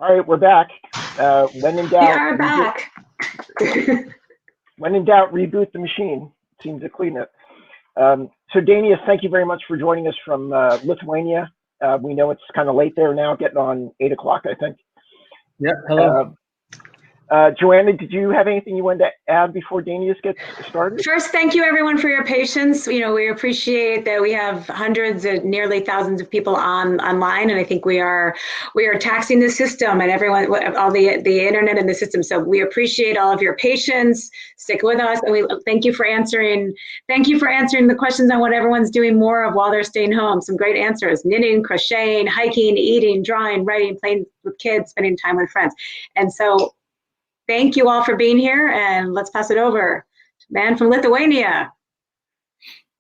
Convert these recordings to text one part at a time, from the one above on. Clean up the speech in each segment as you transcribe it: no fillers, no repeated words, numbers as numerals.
All right, we're back. When in We doubt, are back. when in doubt, reboot the machine. Seems to clean it. So Danius, thank you very much for joining us from Lithuania. We know it's kind of late there now, getting on 8 o'clock, I think. Yeah, hello. Joanna, did you have anything you wanted to add before Danius gets started? First, thank you everyone for your patience. We appreciate that we have hundreds and nearly thousands of people online, and I think we are taxing the system and everyone, all the internet and the system. So we appreciate all of your patience. Stick with us, and we thank you for answering. Thank you for answering the questions on what everyone's doing more of while they're staying home. Some great answers: knitting, crocheting, hiking, eating, drawing, writing, playing with kids, spending time with friends. And so thank you all for being here, and let's pass it over to man from Lithuania.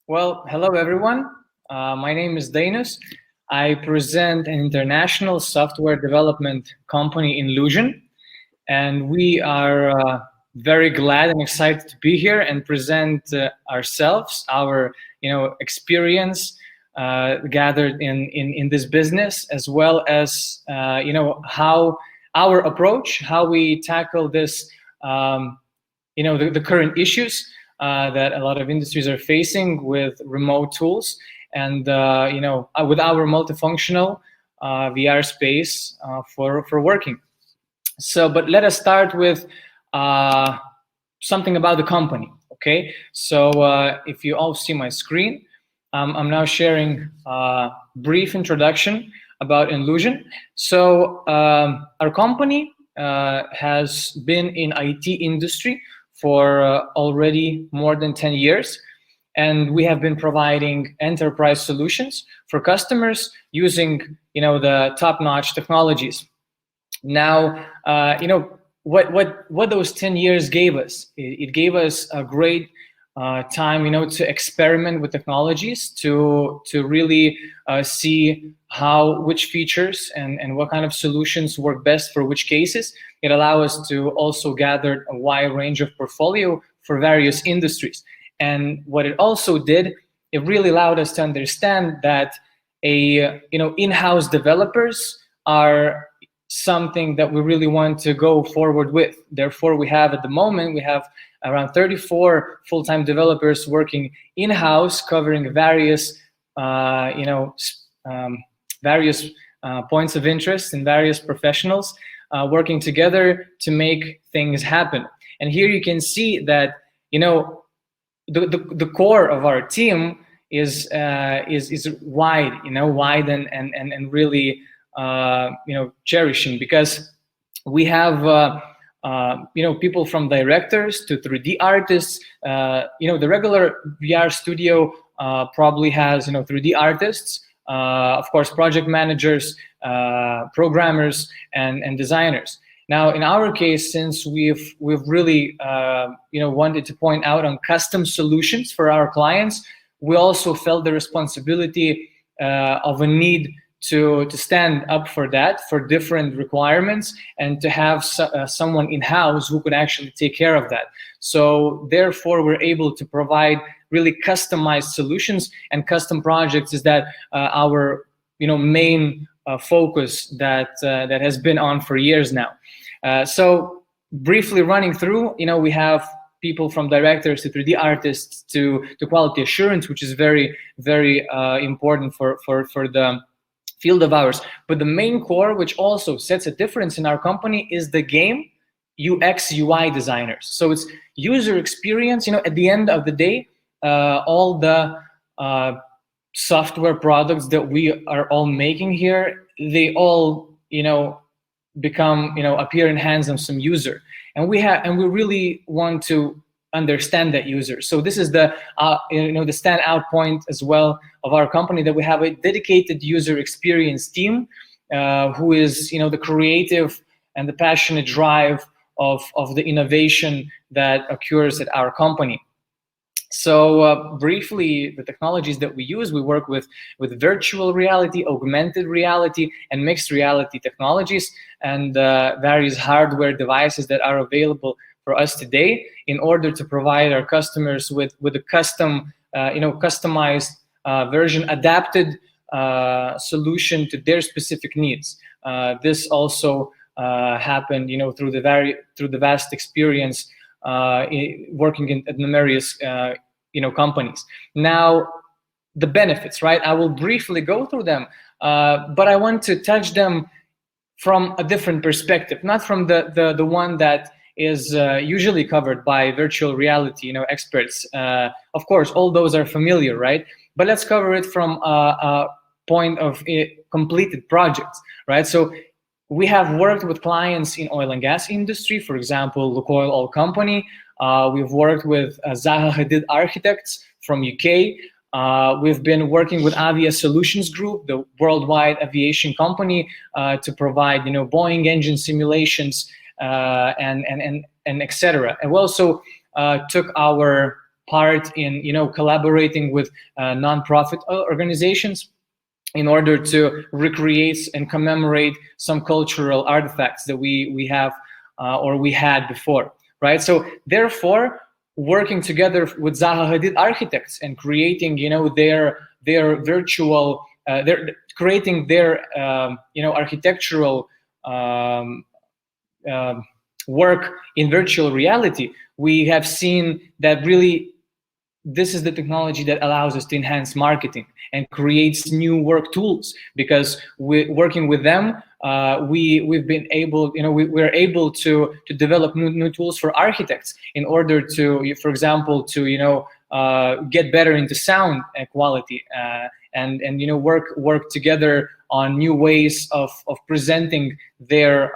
Well, hello everyone. My name is Dainius. I present an international software development company, Inlusion, and we are very glad and excited to be here and present ourselves, our experience gathered in this business, as well as how our approach, how we tackle this, the current issues that a lot of industries are facing with remote tools, and with our multifunctional VR space for working. So, but let us start with something about the company. Okay, so if you all see my screen, I'm now sharing a brief introduction about Inlusion. So our company has been in IT industry for already more than 10 years, and we have been providing enterprise solutions for customers using the top-notch technologies. Now what those 10 years gave us, it gave us a great time to experiment with technologies, to really see which features and what kind of solutions work best for which cases. It allowed us to also gather a wide range of portfolio for various industries. And what it also did, it really allowed us to understand that in-house developers are something that we really want to go forward with. Therefore, we have at the moment, we have around 34 full-time developers working in-house, covering various points of interest and various professionals working together to make things happen. And here you can see that the core of our team is wide, wide and really cherishing, because we have people from directors to 3D artists. The regular VR studio probably has 3D artists, of course, project managers, programmers, and designers. Now, in our case, since we've really wanted to point out on custom solutions for our clients, we also felt the responsibility of a need to stand up for that, for different requirements, and to have someone in-house who could actually take care of that. So therefore, we're able to provide really customized solutions, and custom projects is that our main focus that has been on for years now. So briefly running through, we have people from directors to 3D artists to quality assurance, which is very, very important for the field of ours. But the main core, which also sets a difference in our company, is the game UX UI designers. So it's user experience. At the end of the day, all the software products that we are all making here, they all become appear in hands of some user, and we really want to understand that user. So this is the the standout point as well of our company, that we have a dedicated user experience team who is the creative and the passionate drive of the innovation that occurs at our company. So briefly, the technologies that we use, we work with virtual reality, augmented reality, and mixed reality technologies, and various hardware devices that are available for us today, in order to provide our customers with a custom, customized version, adapted solution to their specific needs. This also happened, through the vast experience working at numerous companies. Now, the benefits, right? I will briefly go through them, but I want to touch them from a different perspective, not from the one that is usually covered by virtual reality, experts. Of course, all those are familiar, right? But let's cover it from a point of completed projects, right? So we have worked with clients in oil and gas industry, for example, Lukoil Oil Company. We've worked with Zaha Hadid Architects from UK. We've been working with Avia Solutions Group, the worldwide aviation company, to provide, Boeing engine simulations and etc. And we also took our part in, collaborating with nonprofit organizations in order to recreate and commemorate some cultural artifacts that we have or we had before, right? So therefore, working together with Zaha Hadid Architects and creating, their virtual, creating their, architectural work in virtual reality, we have seen that really this is the technology that allows us to enhance marketing and creates new work tools, because working with them, we've been able, we're able to develop new tools for architects in order to, for example, to get better into sound quality and work together on new ways of presenting their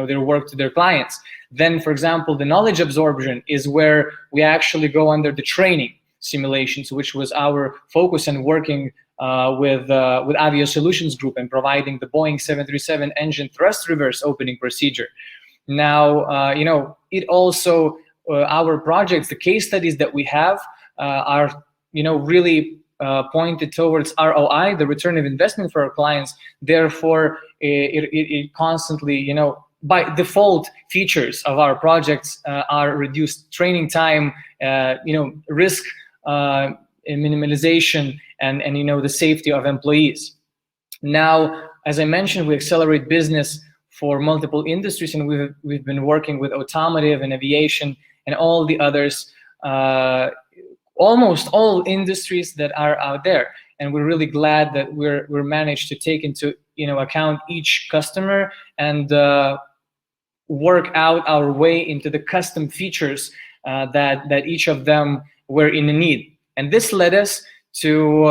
their work to their clients. Then, for example, the knowledge absorption is where we actually go under the training simulations, which was our focus, and working with Avia Solutions Group and providing the Boeing 737 engine thrust reverse opening procedure. Now, it also, our projects, the case studies that we have are, really pointed towards ROI, the return of investment for our clients. Therefore, it constantly, by default, features of our projects are reduced training time, risk minimalization, and the safety of employees. Now, as I mentioned, we accelerate business for multiple industries, and we've been working with automotive and aviation and all the others, almost all industries that are out there. And we're really glad that we're managed to take into account each customer and work out our way into the custom features that each of them were in need. And this led us to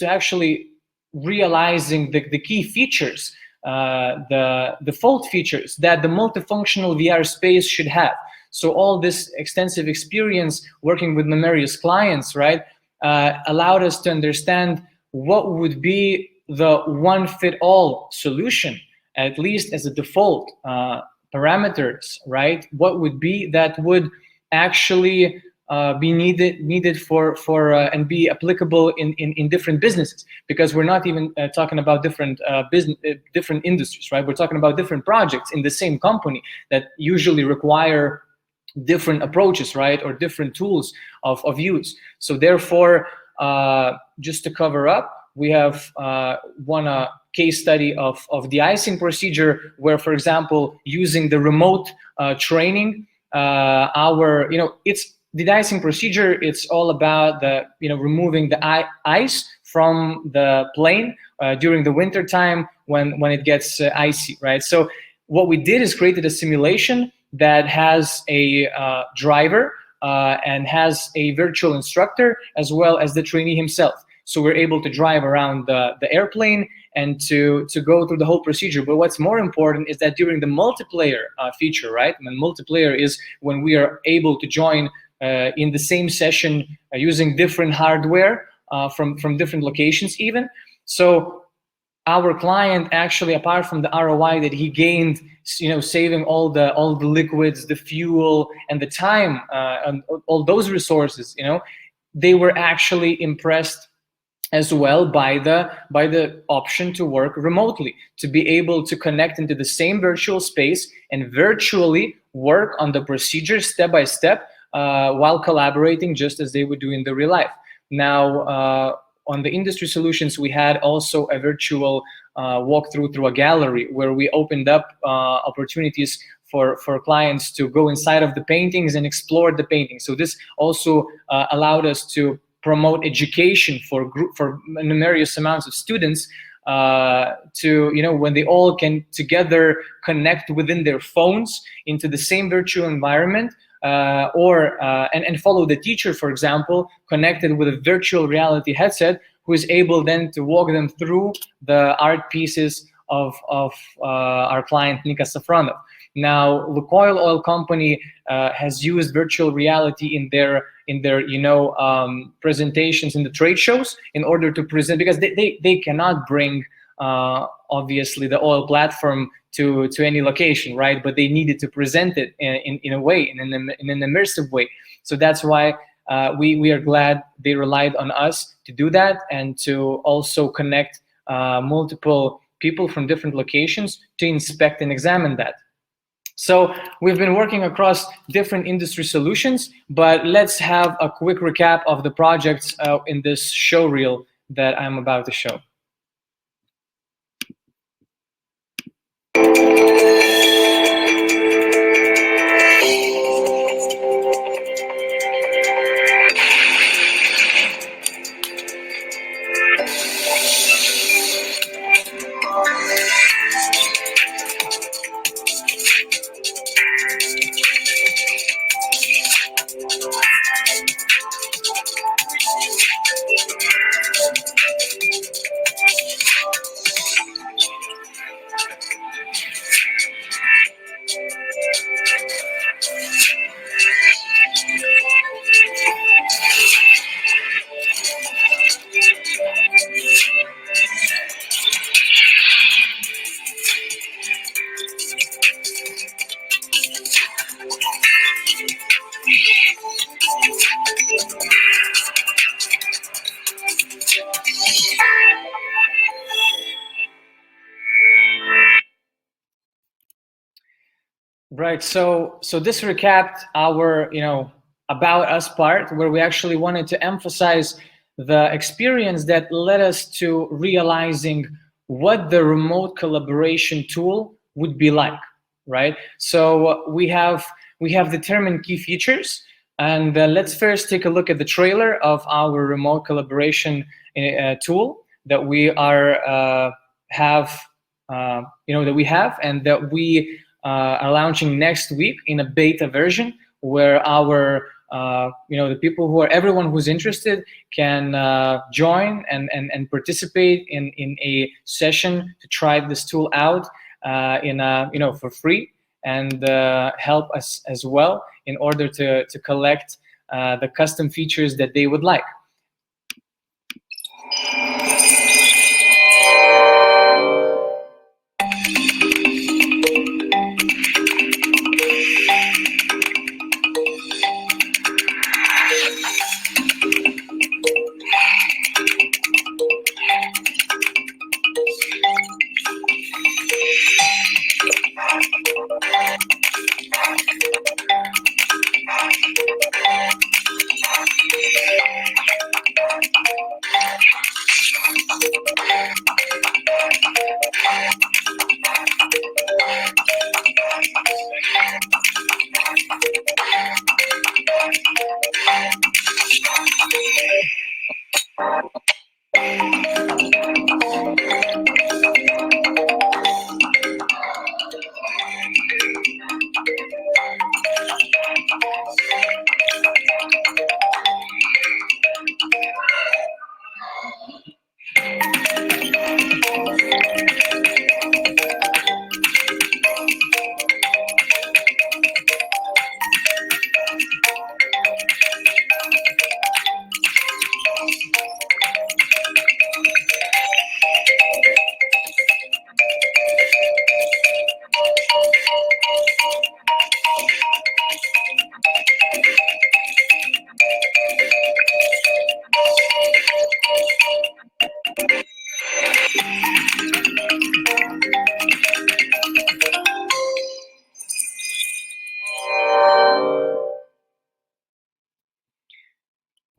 actually realizing the key features, the default features that the multifunctional VR space should have. So all this extensive experience working with numerous clients, right, allowed us to understand what would be the one-fit-all solution, at least as a default parameters, right? What would be that would actually be needed for and be applicable in different businesses, because we're not even talking about different different industries, right? We're talking about different projects in the same company that usually require different approaches, right, or different tools of use. So therefore, just to cover up, we have one case study of the icing procedure, where, for example, using the remote training, it's the de-icing procedure. It's all about the removing the ice from the plane during the winter time when it gets icy, right? So what we did is created a simulation that has a driver and has a virtual instructor, as well as the trainee himself. So we're able to drive around the airplane and to go through the whole procedure. But what's more important is that during the multiplayer feature, right? And multiplayer is when we are able to join in the same session using different hardware from different locations even. So our client actually, apart from the ROI that he gained, saving all the liquids, the fuel, and the time, and all those resources, they were actually impressed as well by the option to work remotely, to be able to connect into the same virtual space and virtually work on the procedure step by step while collaborating, just as they would do in the real life. Now, on the industry solutions, we had also a virtual walkthrough through a gallery where we opened up opportunities for clients to go inside of the paintings and explore the paintings. So this also allowed us to promote education for numerous amounts of students to, when they all can together connect within their phones into the same virtual environment, and follow the teacher, for example, connected with a virtual reality headset, who is able then to walk them through the art pieces of our client Nika Safronov. Now, Lukoil Oil Company has used virtual reality in their presentations in the trade shows in order to present, because they cannot bring obviously the oil platform to any location, right? But they needed to present it in a way, in an immersive way. So that's why we are glad they relied on us to do that, and to also connect multiple people from different locations to inspect and examine that. So we've been working across different industry solutions, but let's have a quick recap of the projects in this show reel that I'm about to show. Right. So this recapped our, about us part, where we actually wanted to emphasize the experience that led us to realizing what the remote collaboration tool would be like, right? So we have determined key features, and let's first take a look at the trailer of our remote collaboration tool that we are that we have, and that we are launching next week in a beta version, where our everyone who's interested can join and participate in a session to try this tool out for free, and help us as well in order to collect the custom features that they would like.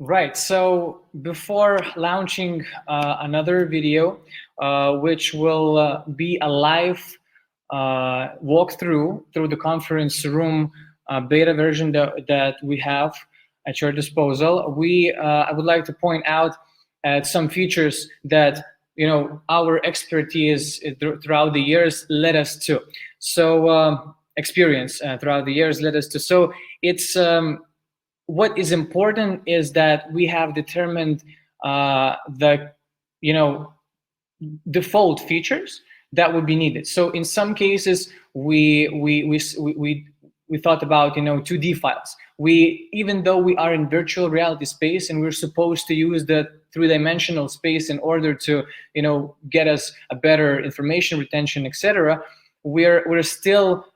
Right. So before launching another video, which will be a live walkthrough through the conference room beta version that we have at your disposal, I would like to point out some features that our expertise throughout the years led us to. So experience throughout the years led us to. So it's what is important is that we have determined the default features that would be needed. So in some cases, we thought about 2D files. Even though we are in virtual reality space and we're supposed to use the three-dimensional space in order to get us a better information retention, etc., we're still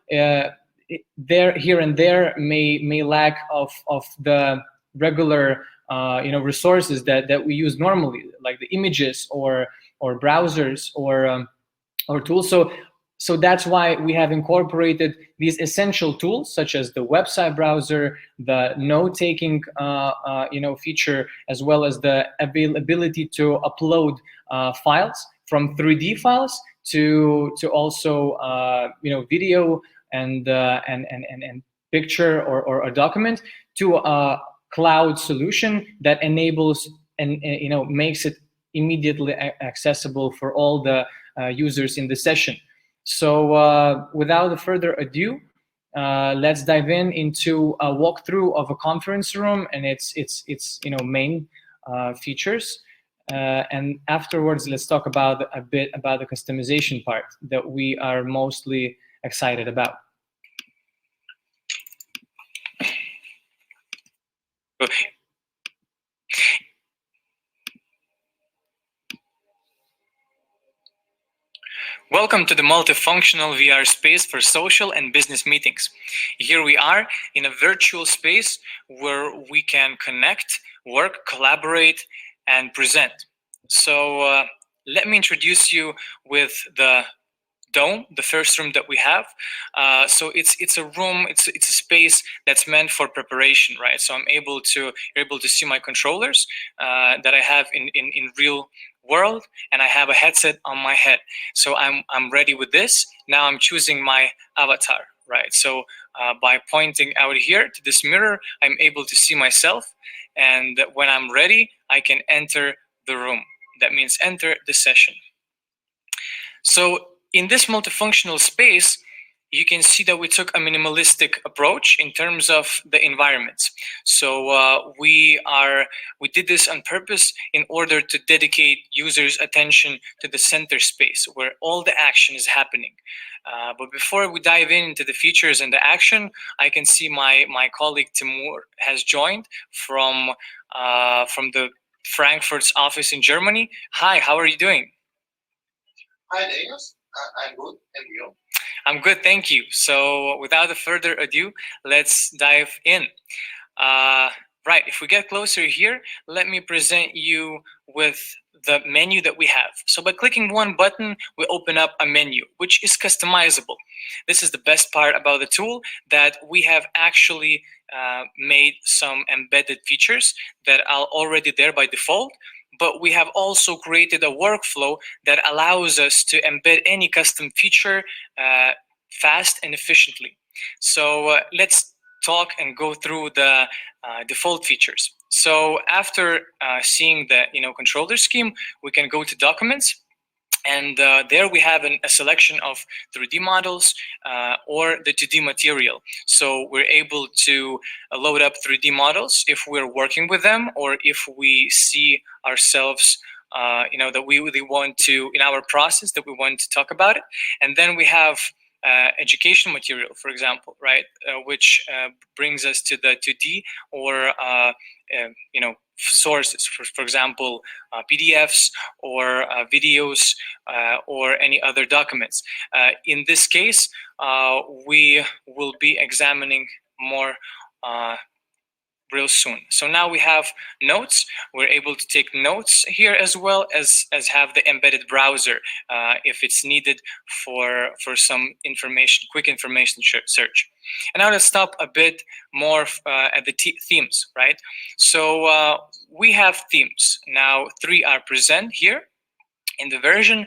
there, here and there may lack of the regular resources that we use normally, like the images or browsers or tools. So that's why we have incorporated these essential tools, such as the website browser, the note-taking feature, as well as the availability to upload files from 3D files to also video and picture or a document, to a cloud solution that enables and makes it immediately accessible for all the users in the session. So without further ado, let's dive into a walkthrough of a conference room and its main features. And afterwards, let's talk about a bit about the customization part that we are mostly excited about. Okay. Welcome to the multifunctional VR space for social and business meetings. Here we are in a virtual space where we can connect, work, collaborate, and present. So let me introduce you with the dome, the first room that we have. So it's a room, it's a space that's meant for preparation, right? So you're able to see my controllers that I have in real world, and I have a headset on my head. So I'm ready with this. Now I'm choosing my avatar, right? So by pointing out here to this mirror, I'm able to see myself, and when I'm ready, I can enter the room. That means enter the session. So in this multifunctional space, you can see that we took a minimalistic approach in terms of the environments. So we did this on purpose in order to dedicate users' attention to the center space where all the action is happening. But before we dive into the features and the action, I can see my colleague Timur has joined from the Frankfurt's office in Germany. Hi, how are you doing? Hi, Daniels. I'm good, and you? I'm good, thank you. So without further ado, let's dive in. Right, if we get closer here, let me present you with the menu that we have. So by clicking one button, we open up a menu, which is customizable. This is the best part about the tool, that we have actually made some embedded features that are already there by default. But we have also created a workflow that allows us to embed any custom feature fast and efficiently. So let's talk and go through the default features. So after seeing the controller scheme, we can go to documents. And there we have a selection of 3D models or the 2D material. So we're able to load up 3D models if we're working with them, or if we see ourselves, that we really want to, in our process, that we want to talk about it. And then we have educational material, for example, right, which brings us to the 2D or sources, for example, PDFs or videos or any other documents. In this case, we will be examining more real soon. So now we have notes. We're able to take notes here as well as have the embedded browser if it's needed for some information, quick information search. And now let's stop a bit more at the themes, right? So we have themes. Now 3 are present here in the version,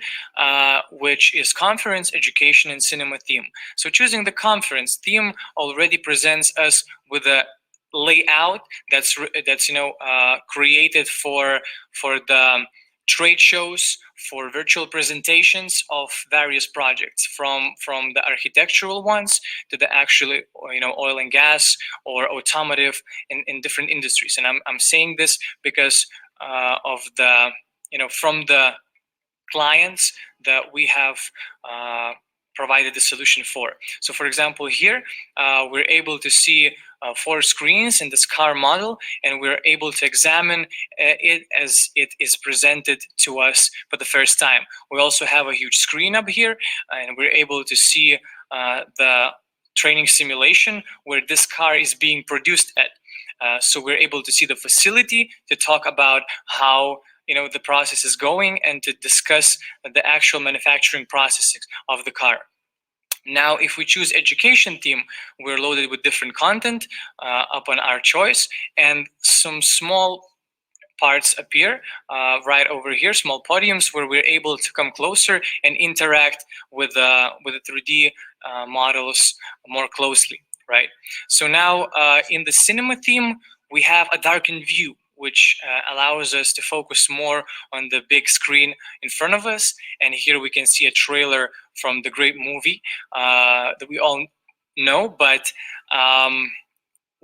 which is conference, education, and cinema theme. So choosing the conference theme already presents us with a layout that's created for the trade shows, for virtual presentations of various projects, from the architectural ones to the actually oil and gas or automotive in different industries. And I'm saying this because of the from the clients that we have provided the solution for. So for example, here we're able to see 4 screens in this car model, and we're able to examine it as it is presented to us for the first time. We also have a huge screen up here, and we're able to see the training simulation where this car is being produced at. So we're able to see the facility, to talk about how the process is going, and to discuss the actual manufacturing processes of the car. Now, if we choose education theme, we're loaded with different content upon our choice, and some small parts appear right over here, small podiums where we're able to come closer and interact with the 3D models more closely, right? So now in the cinema theme, we have a darkened view, which allows us to focus more on the big screen in front of us. And here we can see a trailer from the great movie that we all know. But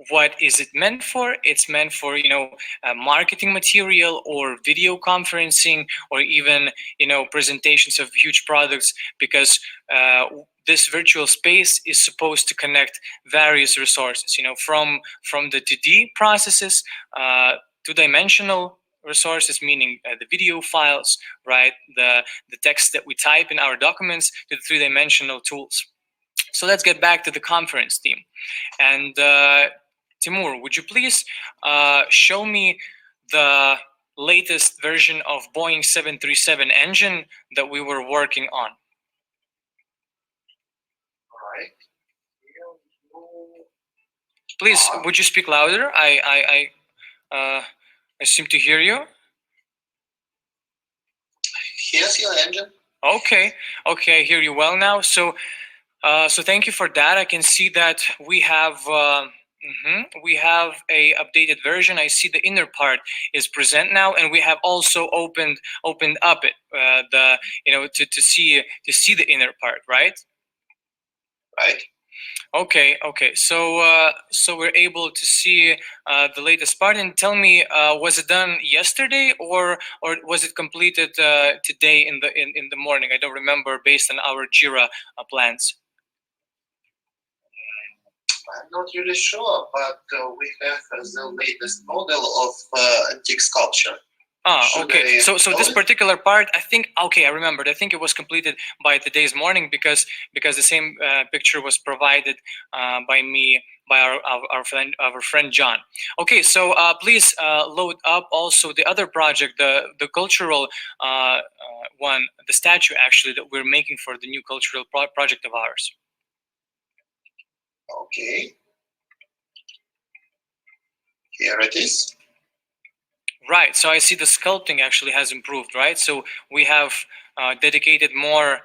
what is it meant for? It's meant for marketing material or video conferencing, or even presentations of huge products, because this virtual space is supposed to connect various resources, from the 2D processes, 2-dimensional resources, meaning the video files, right? The text that we type in our documents, to the 3-dimensional tools. So let's get back to the conference theme. And Timur, would you please show me the latest version of Boeing 737 engine that we were working on? All right. Please, would you speak louder? I seem to hear you. Here's your engine. Okay, I hear you well now. So thank you for that. I can see that we have a updated version. I see the inner part is present now, and we have also opened up it to see the inner part, right? Right. Okay. So we're able to see the latest part. And tell me, was it done yesterday, or was it completed today in the morning? I don't remember, based on our Jira plans. I'm not really sure, but we have the latest model of antique sculpture. Okay. So this particular part, I think, okay, I remembered. I think it was completed by today's morning, because the same picture was provided by me, by our friend John. Okay, so please load up also the other project, the cultural one, the statue actually that we're making for the new cultural project of ours. Okay. Here it is. Right. So I see the sculpting actually has improved, right? So we have dedicated more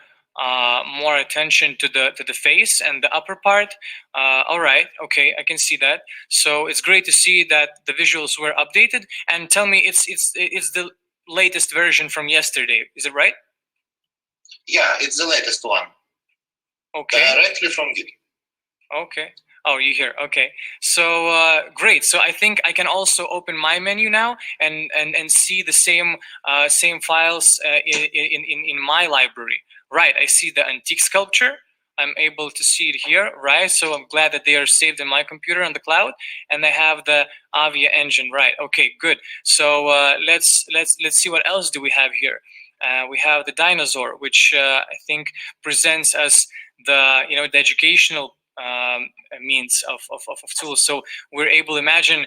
attention to the face and the upper part. All right. Okay, I can see that. So it's great to see that the visuals were updated. And tell me, it's the latest version from yesterday. Is it right? Yeah, it's the latest one. Okay. Directly from Git. Okay. Oh, you here? Okay. So great. So I think I can also open my menu now and see the same files in my library. Right. I see the antique sculpture. I'm able to see it here. Right. So I'm glad that they are saved in my computer on the cloud, and I have the Avia engine. Right. Okay. Good. So let's see what else do we have here. We have the dinosaur, which I think presents us the the educational means of tools. So we're able to imagine,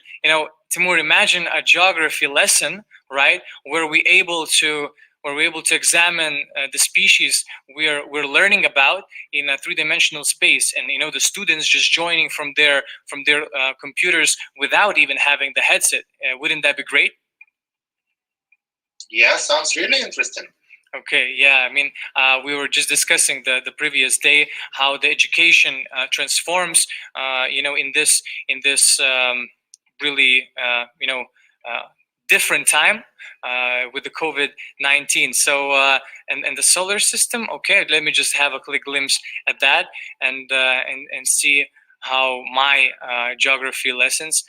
Timur, imagine a geography lesson, right, where we're able to examine the species we're learning about in a three-dimensional space, and the students just joining from their computers without even having the headset. Wouldn't that be great? Yeah, sounds really interesting. Okay, yeah, I mean, we were just discussing the previous day how the education transforms, in this really, different time with the COVID-19. So, and the solar system. Okay, let me just have a quick glimpse at that and see how my geography lessons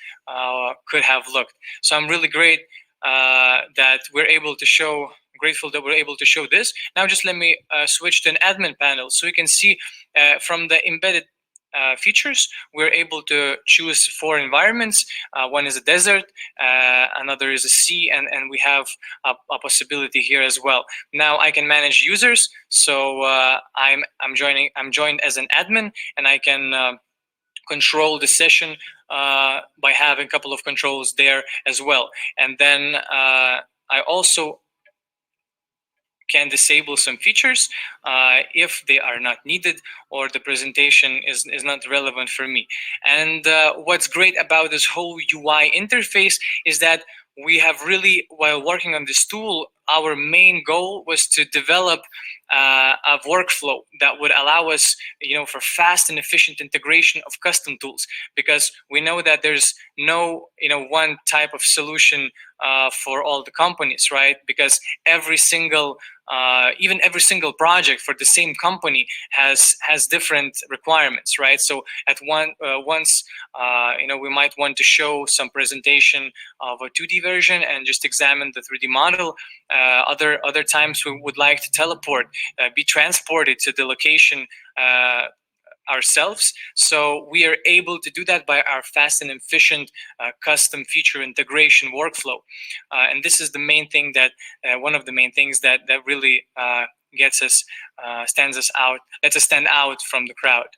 could have looked. So I'm really that we're able to show. Grateful that we're able to show this. Now just let me switch to an admin panel so we can see from the embedded features, we're able to choose 4 environments. One is a desert, another is a sea, and we have a possibility here as well. Now I can manage users, so I'm joined as an admin, and I can control the session by having a couple of controls there as well. And then I also can disable some features if they are not needed or the presentation is not relevant for me. And what's great about this whole UI interface is that we have really, while working on this tool, our main goal was to develop a workflow that would allow us, for fast and efficient integration of custom tools, because we know that there's no, one type of solution for all the companies, right? Because every single project for the same company has different requirements, right? So at once, we might want to show some presentation of a 2D version and just examine the 3D model. Other times we would like to teleport, be transported to the location ourselves. So we are able to do that by our fast and efficient custom feature integration workflow. And this is the main thing that, one of the main things that really lets us stand out from the crowd.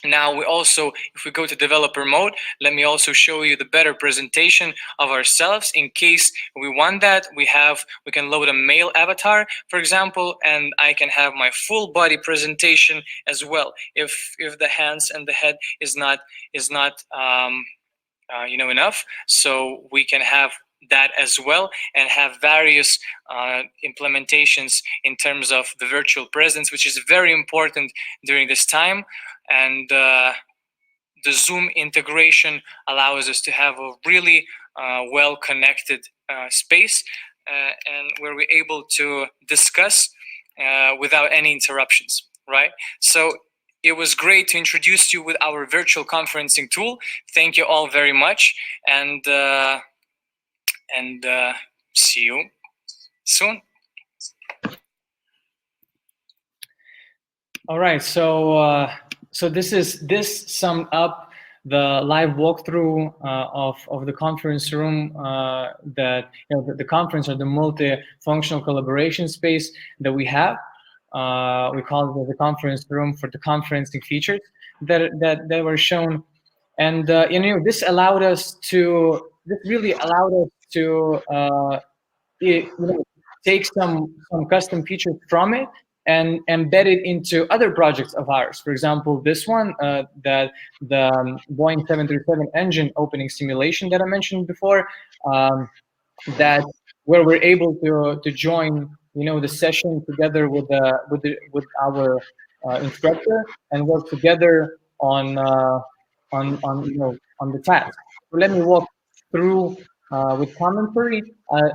Now we also, if we go to developer mode, let me also show you the better presentation of ourselves. In case we want that, we can load a male avatar, for example, and I can have my full body presentation as well. If the hands and the head is not enough, so we can have that as well and have various implementations in terms of the virtual presence, which is very important during this time. And the Zoom integration allows us to have a really well-connected space and where we're able to discuss without any interruptions, right? So it was great to introduce you with our virtual conferencing tool. Thank you all very much, and see you soon. All right, so this summed up the live walkthrough of the conference room, that the conference or the multifunctional collaboration space that we have. We call it the conference room for the conferencing features that were shown, and this really allowed us to take some custom features from it and embed it into other projects of ours. For example, this one, that the Boeing 737 engine opening simulation that I mentioned before, that where we're able to join, the session together with our instructor and work together on the task. So let me walk through with commentary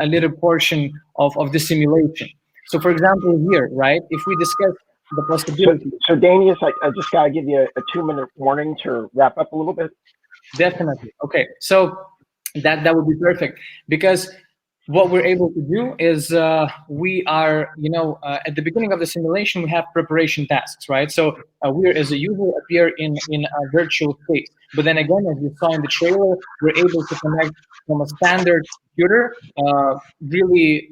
a little portion of the simulation. So for example, here, right, if we discuss the possibility. So Danius, I just gotta give you a 2-minute warning to wrap up a little bit. Definitely. Okay, so that would be perfect, because what we're able to do is we are, at the beginning of the simulation, we have preparation tasks, right? So we as a user appear in a virtual space. But then again, as you saw in the trailer, we're able to connect from a standard computer, really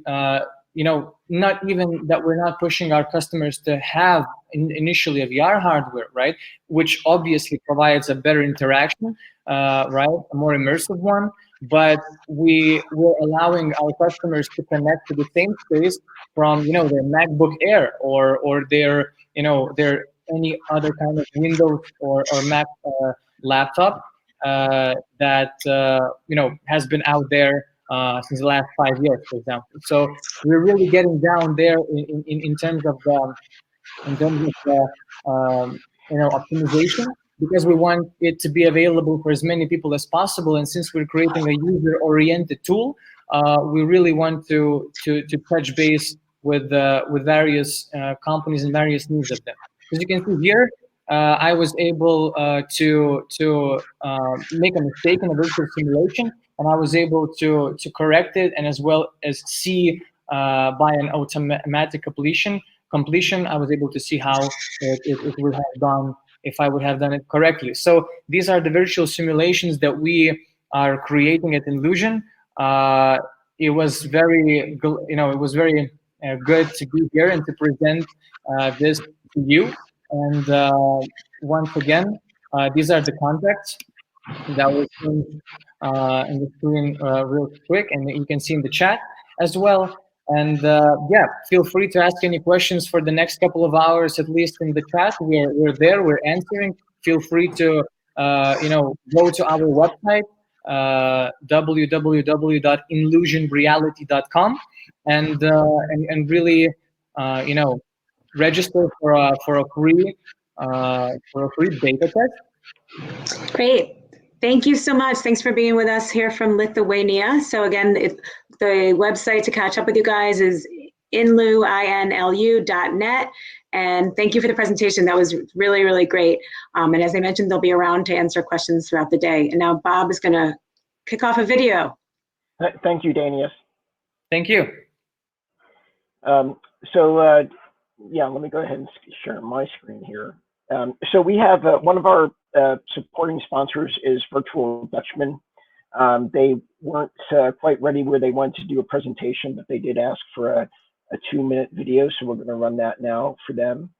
not even that we're not pushing our customers to have initially a VR hardware, right? Which obviously provides a better interaction, right? A more immersive one. But we're allowing our customers to connect to the same space from, their MacBook Air or their, their any other kind of Windows or Mac laptop that has been out there since the last 5 years, for example. So we're really getting down there in terms of optimization, because we want it to be available for as many people as possible. And since we're creating a user-oriented tool, we really want to touch base with various companies and various needs of them. As you can see here, I was able to make a mistake in a virtual simulation, and I was able to correct it, and as well as see by an automatic completion, I was able to see how it would have gone if I would have done it correctly. So these are the virtual simulations that we are creating at Inlusion. It was very, good to be here and to present this to you. And once again, these are the contacts that we're seeing in the screen real quick, and you can see in the chat as well. And yeah, feel free to ask any questions for the next couple of hours, at least in the chat. We're there, we're answering. Feel free to go to our website, www.inlusionreality.com, and really register for a free beta test. Great. Thank you so much. Thanks for being with us here from Lithuania. So again, the website to catch up with you guys is inlu.net. And thank you for the presentation. That was really, really great. And as I mentioned, they'll be around to answer questions throughout the day. And now Bob is going to kick off a video. Thank you, Danius. Thank you. Yeah, let me go ahead and share my screen here. So we have one of our supporting sponsors is Virtual Dutchman. They weren't quite ready where they wanted to do a presentation, but they did ask for a 2-minute video, so we're going to run that now for them.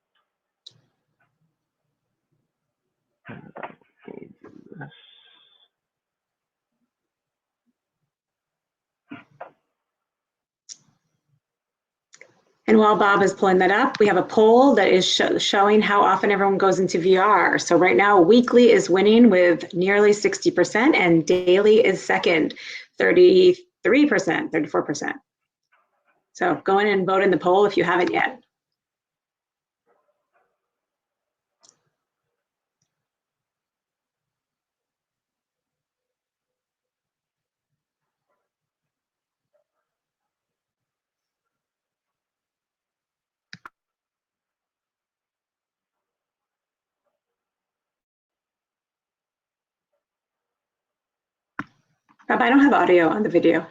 And while Bob is pulling that up, we have a poll that is showing how often everyone goes into VR. So right now, weekly is winning with nearly 60%, and daily is second, 33%, 34%. So go in and vote in the poll if you haven't yet. Bob, I don't have audio on the video.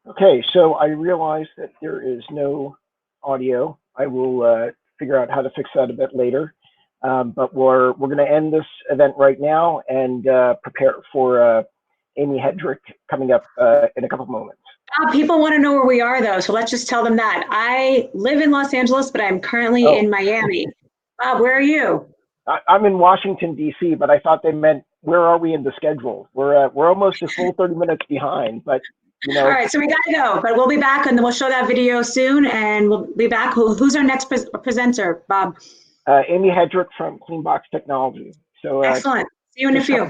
Okay, so I realize that there is no audio. I will figure out how to fix that a bit later. But we're going to end this event right now and prepare for Amy Hedrick coming up in a couple of moments. People want to know where we are, though, so let's just tell them that. I live in Los Angeles, but I'm currently in Miami. Bob, where are you? I'm in Washington, D.C., but I thought they meant where are we in the schedule? We're almost a full 30 minutes behind, but you know. All right, so we got to go, but we'll be back, and then we'll show that video soon, and we'll be back. Who's our next presenter, Bob? Amy Hedrick from Cleanbox Technology. So excellent. See you in a few.